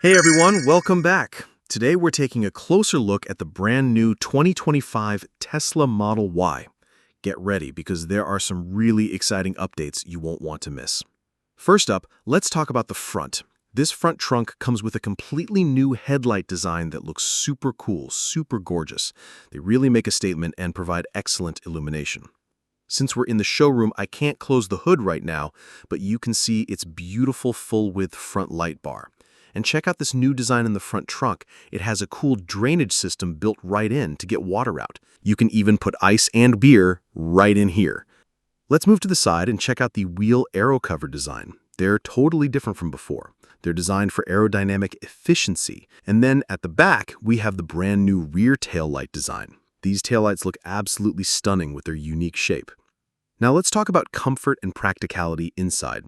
Hey everyone, welcome back. Today we're taking a closer look at the brand new 2025 Tesla Model Y. Get ready because there are some really exciting updates you won't want to miss. First up, let's talk about the front. This front trunk comes with a completely new headlight design that looks super cool, super gorgeous. They really make a statement and provide excellent illumination. Since we're in the showroom, I can't close the hood right now, but you can see its beautiful full-width front light bar. And check out this new design in the front trunk. It has a cool drainage system built right in to get water out. You can even put ice and beer right in here. Let's move to the side and check out the wheel aero cover design. They're totally different from before. They're designed for aerodynamic efficiency. And then at the back, we have the brand new rear taillight design. These taillights look absolutely stunning with their unique shape. Now let's talk about comfort and practicality inside.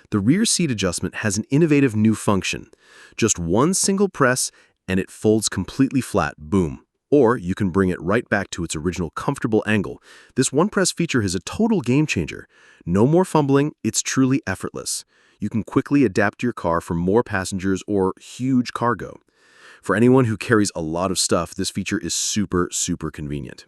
The rear seat adjustment has an innovative new function. Just one single press and it folds completely flat, boom. Or you can bring it right back to its original comfortable angle. This one press feature is a total game changer. No more fumbling, it's truly effortless. You can quickly adapt your car for more passengers or huge cargo. For anyone who carries a lot of stuff, this feature is super convenient.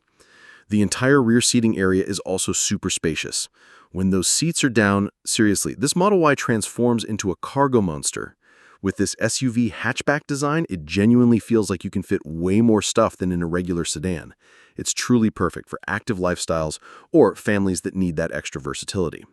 The entire rear seating area is also super spacious. When those seats are down, seriously, this Model Y transforms into a cargo monster. With this SUV hatchback design, it genuinely feels like you can fit way more stuff than in a regular sedan. It's truly perfect for active lifestyles or families that need that extra versatility.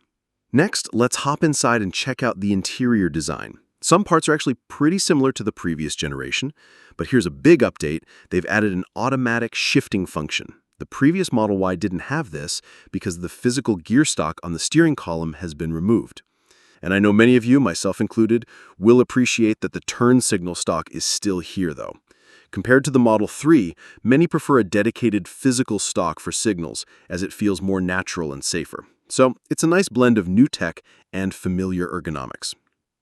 Next, let's hop inside and check out the interior design. Some parts are actually pretty similar to the previous generation, but here's a big update. They've added an automatic shifting function. The previous Model Y didn't have this because the physical gear stock on the steering column has been removed. And I know many of you, myself included, will appreciate that the turn signal stock is still here though. Compared to the Model 3, many prefer a dedicated physical stock for signals as it feels more natural and safer. So it's a nice blend of new tech and familiar ergonomics.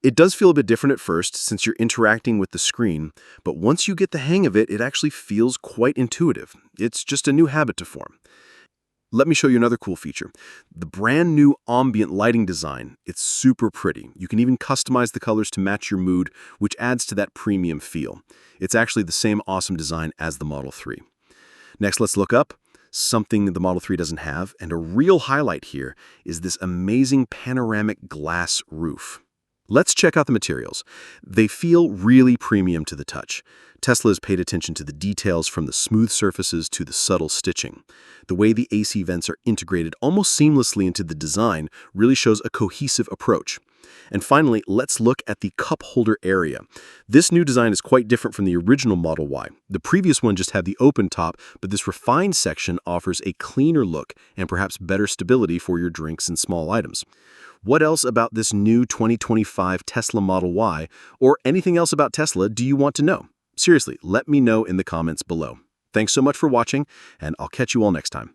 It does feel a bit different at first since you're interacting with the screen, but once you get the hang of it, it actually feels quite intuitive. It's just a new habit to form. Let me show you another cool feature. The brand new ambient lighting design. It's super pretty. You can even customize the colors to match your mood, which adds to that premium feel. It's actually the same awesome design as the Model 3. Next, let's look up. Something the Model 3 doesn't have, and a real highlight here is this amazing panoramic glass roof. Let's check out the materials. They feel really premium to the touch. Tesla has paid attention to the details from the smooth surfaces to the subtle stitching. The way the AC vents are integrated almost seamlessly into the design really shows a cohesive approach. And finally, let's look at the cup holder area. This new design is quite different from the original Model Y. The previous one just had the open top, but this refined section offers a cleaner look and perhaps better stability for your drinks and small items. What else about this new 2025 Tesla Model Y or anything else about Tesla do you want to know? Seriously, let me know in the comments below. Thanks so much for watching, and I'll catch you all next time.